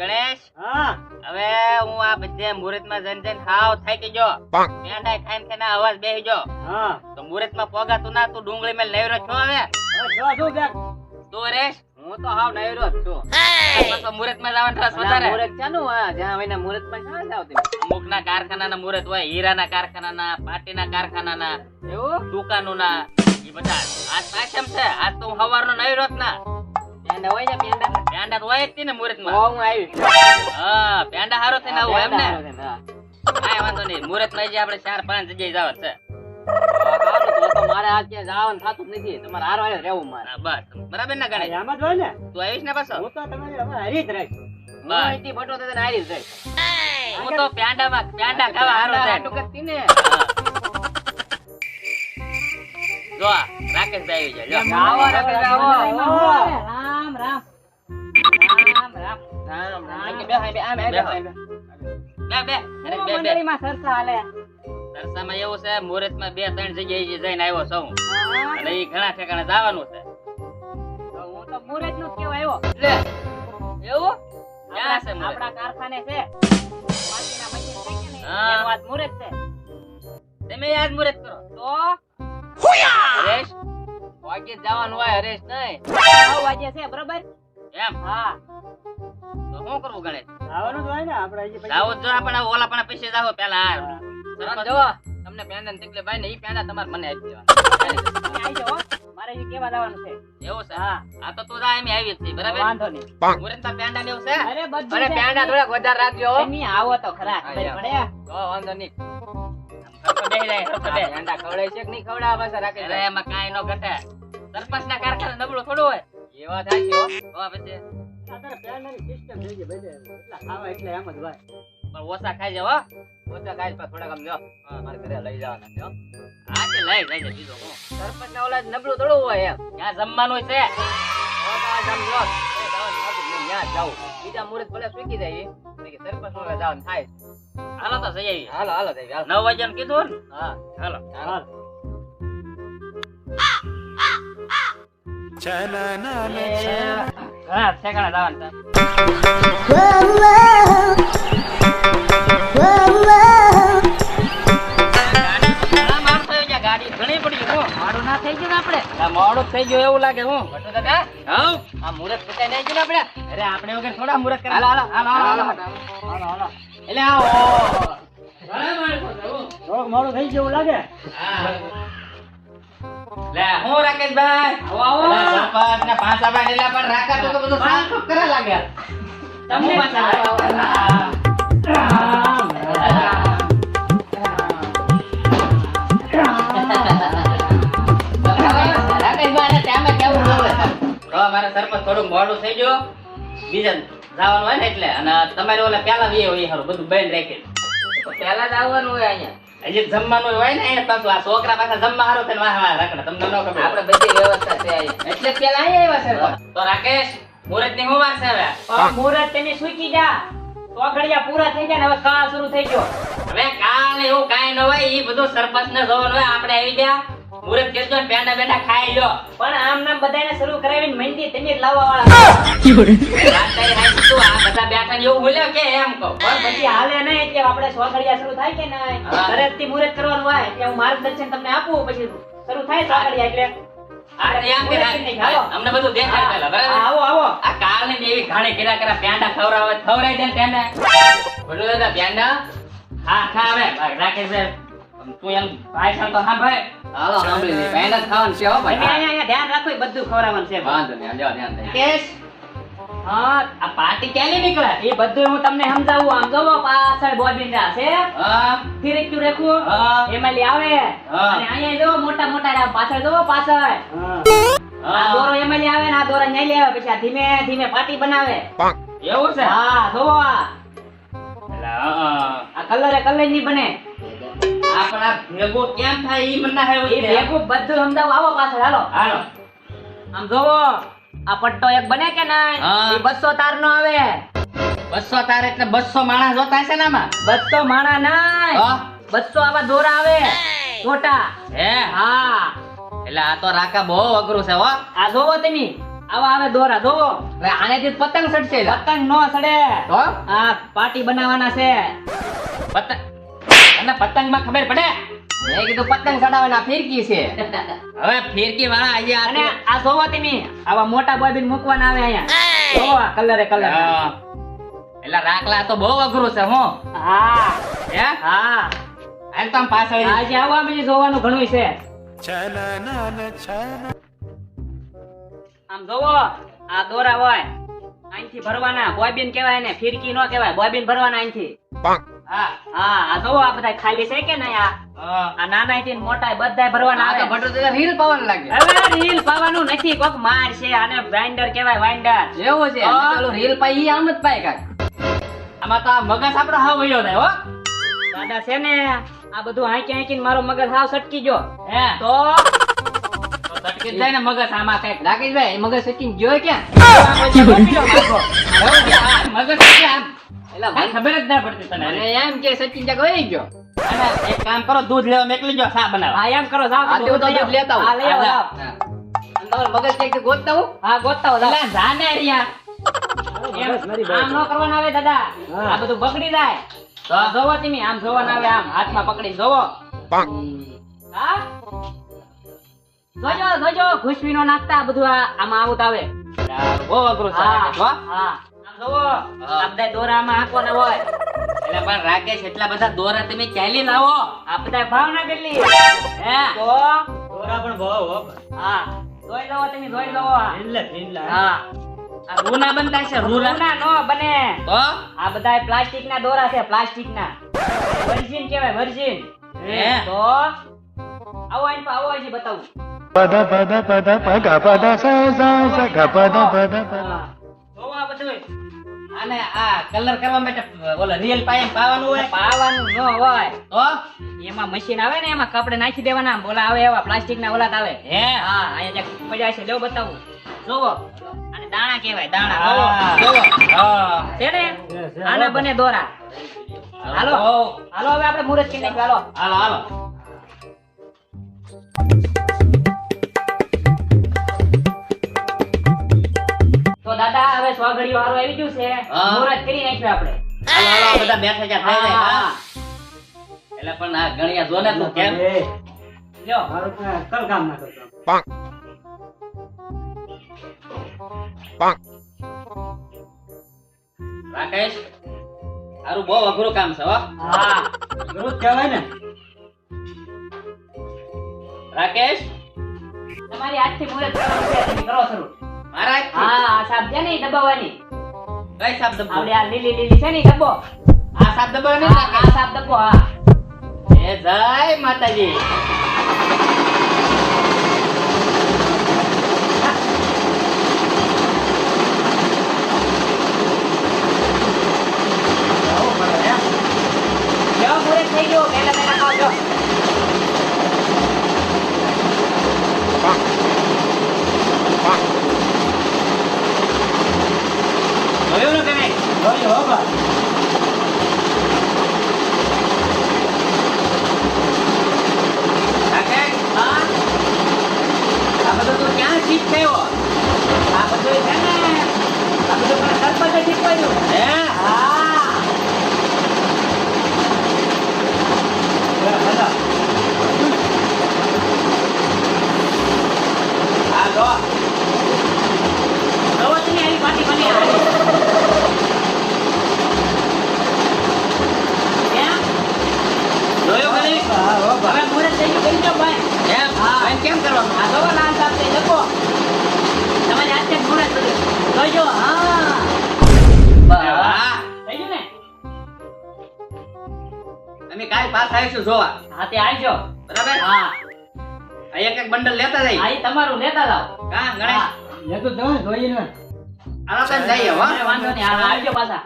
ગણેશ હા હવે હું આ બધે મુહૂર્ત માં જઈને ખાવ થાકી ગયો પેંડા ખાઈને અવાજ બેહી ગયો હા તો મુહૂર્ત માં પોગાતું ના તું ડુંગળી મેલ નવરો છો હવે જો જો દેખ તું રેશ હું તો હાવ નવરો જ છું પાછો મુહૂર્ત માં જવાનું રસ વધારે મુહૂર્ત ચાનું આ જ્યાં હોય ને મુહૂર્ત માં ક્યાં જાવ તમે અમુક ના કારખાના ના મુહૂર્ત હોય હીરા ના કારખાના ના પાટી ના કારખાના ના એવું દુકાનો ના એ બધા આજ પાછમ છે આજ તો હું સવારનો નવરો જ ના પેંડા હોય ને પેંડા પેંડા તો હોય જ ને મુહૂર્ત માં હું આવી હા પેંડા હારો થઈને આવું એમ ને હા કાંઈ વાંધો નહીં મુહૂર્ત માં આપણે 4-5 જગ્યાએ જવા છે તો મારે આ ક્યાં જવાનું થતું જ નથી તમારે હારો હારે રહેવું મારે હા, બસ બરાબર ને ગણેશ આમ જ હોય ને તું આવીશ ને પાછો હું તો તમારી હવે હારી જ રહીશ હું બસ. અહીંથી બટો થઈને હારી જ રહીશ હું તો પેંડા ખાવા હારો થાય આટલું કરતી ને જો આ રાકેશભાઈ આવી જાય જો આવો રાકેશ આવો રામ રામ રામ રામ રામ રામ બે હાય બે આમ બે બે. હાય બે અરે બે મંડળીમાં સરસા હાલે સરસામાં એવું છે મુહૂર્ત માં 2-3 જગ્યાએ જઈને આવ્યો છું અને એ ઘણા ઠેકાણે જવાનું છે હું તો મુરત નું કેવા આવ્યો લે એવું ક્યાં છે મુહૂર્ત? આપણા કારખાને છે માટીના મશીન છે કે નહીં હા. એનું આજ મુરત છે તમે યાદ મુહૂર્ત કરો તો હરેશ વાગે જવાનું હોય હરેશ નહીં 9 વાગે છે બરોબર એમ હા તો શું કરવું ગણેશ આવવાનું જ હોય ને આપણે હજી પછી જાવો જ જો આપણે ઓલા પણ પૈસે જાવો પેલા સરપંચ જો તમને પેંડા તીકલે ભાઈ ને ઈ પેંડા તમારે મને આપી દેવાના તમે આવી જાઓ હો. મારે એ કેવા જવાનું છે એવું છે હા આ તો તું જા એમ આવી જ છે બરાબર વાંધો નહીં મુહૂર્તમાં પેંડા ને એવું છે અરે બધું અરે છે. પેંડા થોડાક વધારે રાખજો હો. તમે આવો તો ખરા ખબર હા, પડે તો વાંધો નહીં સરપંચ બેહી જાય, સરપંચ બેહી. પેંડા ખવડાય છે કે નહીં ખવડાવે પાછા રાકેશ અરે એમાં કાંઈ નો ઘટે સરપંચ ના કારખાને નબળું થોડું હોય એવા થાય છે હો. તો પછી અત્યારે પેંડાની સિસ્ટમ થઈ ગઈ બધે એટલા ખાવા એટલે એમ જ હોય પણ ઓછા ખાઈ જાવ હો. ઓછા ખાઈ પણ થોડાક આમ જો મારે ઘરે લઈ જવાના છે હો. હા તે લઈ જજે બીજું હું સરપંચના ઓલા જ નબળું થોડું હોય એમ ક્યાં જમવાનું છે હવે તો આજ આમ જો, એ જવાનું થતું જ નહીં, ન્યા જ જાવું. બીજા મુહૂર્ત ભલે સૂકી જાય એ, બાકી સરપંચનું હવે જવાનું થાય. હાલો તો જઈ આવીએ હાલો હાલો થઈ હાલો 9 વાગ્યાનું કીધું ને હા હાલો હાલો ઘણા ઠેકાણે જવાનું છે. ઘણા માણસો આવી ગયા, ગાડી ઘણી પડી હું મારું ના થઈ ગયું ને આપણે આ મોડું થઈ ગયું એવું લાગે હું ભટ્ટુ દાદા હઉ આ મુહૂર્ત પતાઈ નહીં ગયું ને આપણે અરે આપણે વગર થોડા મુહૂર્ત કરે હાલો હાલો હાલો હાલો હાલો હાલો એટલે આવો ઘણા માણસો છે હું થોડુંક મોડું થઈ ગયું એવું લાગે હા. લે હું રાકેશભાઈ આવો, આવો. લે, સરપંચ ને પાંચાભાઈ ને પણ રાકા તો બધું સાફ સુફ કરવા લાગ્યા તમને રાકેશભાઈ ને ટાઈમે કેવું જોવે તો મારે સરપંચ થોડું મોડું થઈ ગયું બીજા જવાનું હોય ને એટલે અને તમારે ઓલા પેલા વી હોય હારું બધું બંધ રાખી તો પહેલા જ આવવાનું હોય અહીંયા હજી જમવાનું હોય ને અહીંયા પાછું આ છોકરા પાછા જમવા હારું થઈને વાહ વાહ રાખડે તમને ન ખબર આપણે બધી વ્યવસ્થા છે અહીંયા એટલે પેલા અહીંયા આવ્યા છે તો રાકેશ મુહૂર્ત ની શું વાર છે હવે મુહૂર્ત તમે સૂકી જા તો ઘડિયા પૂરા થઈ ગયા ને હવે કાળ શરૂ થઈ ગયો હવે કાલ એવું કાંઈ ન હોય ઈ બધું સરપંચ ને જોવાનું હોય આપણે આવી ગયા મુહૂર્ત કરજો ને પેંડા બેંડા ખાઈ લો પણ આમ નામ બધાને શરૂ કરાવીને મહેંદી તમે જ લાવવા વાળા વાત તારી હાચી તું આ બધા બેઠા ને એવું બોલ્યો કે એમ કહો પણ પછી હાલે નહીં એટલે આપણે સ્વાગડિયા શરૂ થાય કે નહીં હા. ઘરેથી મુહૂર્ત કરવાનું હોય એટલે હું માર્ગદર્શન તમને આપું પછી શરૂ થાય સ્વાગડિયા એટલે આપણે એમ કે હાલો. અમને બધું દેખાય પહેલા હા, બરાબર આવો આવો આ કાલ ની એવી ઘાણી કર્યા કર્યા પેંડા ખવડાવી દે ને પેંડા બોલો દાદા પેંડા હા ખા હવે રાકેશ તું એમ ભાઈ સાલ તો હા ભાઈ હાલો સાંભળી લે પેંડા જ ખાવાનું છે હો તમે ભાઈ અહીંયા ધ્યાન રાખો એ બધું ખવડાવવાનું છે વાંધો નહીં જો ધ્યાન દે કેશ હા આ પાર્ટી ક્યારે નીકળે એ બધું હું તમને સમજાવું આમ જોવો પાછળ બોબીન્ડા છે હા ફિરક્યું રેખું હા. એમાં લી આવે હા. અને અહીંયા જો મોટા મોટા રહ્યા પાછળ જોવો પાછળ આ દોરો એમાં લી આવે ને આ દોરા ન્યાય લી આવે પછી આ ધીમે ધીમે પાટી બનાવે એવું છે હા જોવો આ આ કલર ની બને આપણા ભેગો કેમ થાય ઈ મને ના એ ભેગું બધું સમજાવું આવો પાછળ હાલો હાલો આમ જોવો આ પટ્ટો એક બને કે નહીં હા. એ 200 તાર નો આવે 200 તાર એટલે 200 માણસ જોતા છે ને આમાં 200 માણા નહીં હા. 200 આવા દોરા આવે મોટા હે હા એટલે આ તો રાકા બહુ અઘરું છે હો આ જોવો તમે આવા આવે દોરા જોવો. એટલે આનેથી જ પતંગ સડશે લા. પતંગ નો સડે. તો આ પાર્ટી બનાવવાના છે. પતંગ અને પતંગમાં ખબર પડે મેં કીધું પતંગ સડાવવાના ફિરકી છે. હવે ફિરકી વાળા આજે આ અને આ જોવો તમે આવા મોટા બોબીન મૂકવાના આવે અહીંયા. જોવો આ કલરે કલર. એટલે રાખલા તો બહુ અઘરું છે હું હા હે હા હાલ તો આમ પાછળ આજે આવવા બીજું જોવાનું ઘણું છે. આમ જોવો આ દોરા હોય અહીંથી ભરવાના. બોબીન કહેવાય ને ફિરકી નો કહેવાય. બોબીન ભરવાના અહીંથી. હા હા આ જોવો આ બધા ખાલી છે કે નહીં? આ નાના થી મોટા બધાય ભરવાના આ તો આવે. ભટુ તો રીલ પાવન લાગે. હવે રીલ પાવાનું નથી, કોક માર છે. આને ગ્રાઇન્ડર કહેવાય, વાઇન્ડર. જેવો છે હા. પેલો રીલ પાઈ ઈ આમ જ પાય કાક. આમાં તો આ મગજ આપણો હાવ વયો જાય હો દાદા છે ને આ બધું હાંકી હાંકીને મારો મગજ હાવ સટકી ગયો. હે તો તો તટકી જ જાય ને મગજ આમાં કઈક રાકેશભાઈ મગજ સચિન જોયો ક્યાં? મગજ છે આમ એલા કાંઈ ખબર જ ના પડતી તને મને એમ કે સચિન જગ વહી ગયો. અને એક કામ કરો દૂધ લેવા મોકલી જો ચા બનાવવા હા એમ કરો, જાઓ આ દૂધ તો લઈ આવો. દૂધ લેતા આવું. હા લઈ આવો, હા, જાઓ. હા. અને તમારો મગજ છે કે ગોતતા હું? હા ગોતતા હો, જાઓ. એટલે જાને રહ્યા એમ આમ નો કરવાનું આવે દાદા. આ બધું બગડી જાય. તો આ જોવો તમે આમ જોવાનું આવે, આમ હાથમાં પકડી જોવો. હા જોજો જોજો ખુશી નો નાખતા આ બધું આમાં આવું તો આવે. બહુ અઘરું છે હા રાકેશ, હો. હા આમ જોવો આ બધા દોરામાં હાંકવાના હોય. એટલે પણ રાકેશ એટલા બધા દોરા તમે ચાલી લાવો આ બધા ભાવના કેટલી હે તો દોરા પણ બહુ હો હા જોઈ લો તમે, જોઈ લો. એટલે હા આ રૂ ના બનતા છે રૂ ના રૂના નો બને. તો આ બધા પ્લાસ્ટિક ના દોરા છે, પ્લાસ્ટિક ના. વર્જિન કહેવાય, વર્જિન. હે તો આવો આઈ આવો આઈ બતાવું. Pada pada pada paga pada sa sa sa ga pada pada pada. હા. જોવો આ બધું અને આ કલર કરવા માટે ઓલો રિયલ પાયમ પાવાનું હોય પાવાનું ન હોય. તો એમાં મશીન આવે ને એમાં કપડે નાખી દેવાના. બોલા આવે એવા પ્લાસ્ટિક ના ઓલા આવે. હે હા અહીંયા જે પડ્યા છે લેવો બતાવું. જોવો અને દાણા કહેવાય, દાણા. હા. જોવો હા. છે ને આના બને દોરા. હાલો હાલો હવે આપણે મુહૂર્ત કરી નાખ્યું. હાલો હાલો હાલો તો દાદા હવે સ્વાગડીઓ હારો આવી ગયું છે. હા. મુહૂર્ત કરી નાખ્યું આપણે. હાલો હાલો બધા બેઠા જા થઈ જાય હા. હા. એટલે પણ આ ગણિયા જો ને તું કેમ લ્યો મારું કલ કામ ના કરતો. રાકેશ તારું બહુ અઘરું કામ છે હો હા રોજ કહેવાય ને રાકેશ તમારી આજથી મુહૂર્ત કરવાનું છે. તમે કરો શરૂ. મારા હા આ સાપ છે ને ઈ દબાવવાની. કઈ સાપ દબો આપણે આ લીલી લીલી છે ને ઈ ડબ્બો. આ સાપ દબો ને હા, આ સાપ ડબ્બો. હા એ જય માતાજી લ્યો મુહૂર્ત થઈ ગયું. પહેલા પહેલા ખાઓ લ્યો. જોયું ને તમે જોઈ હો બા. રાકેશ હા આ બધું તું ક્યાં શીખ થયો આ બધું છે ને આ બધું મને સરપંચે શીખવાડ્યું. હે હા આ જો જોવો તમે આવી પાટી બની આવી. કેમ? જોયું કે નહીં હા હો બા. હવે મુહૂર્ત થઈ ગયું. કરી દો ભાઈ. એમ હા. એમ કેમ કરવાનું આ જોવો લાલ સાપ છે, લખો. તમારી હાથે જ મુહૂર્ત કર્યું. જોઈજો. હા વાહ થઈ ગયું ને? અમે કાલ પાસ આવીશું જોવા હા તે આવજો. બરાબર હા આ એક એક બંડલ લેતા જઈ આ ઈ તમારું લેતા જાઓ. કા ગણેશ હા. એ તો તમે જોઈએ ને આલો તને જઈએ હો વાંધો નહીં. હા આવજો પાછા.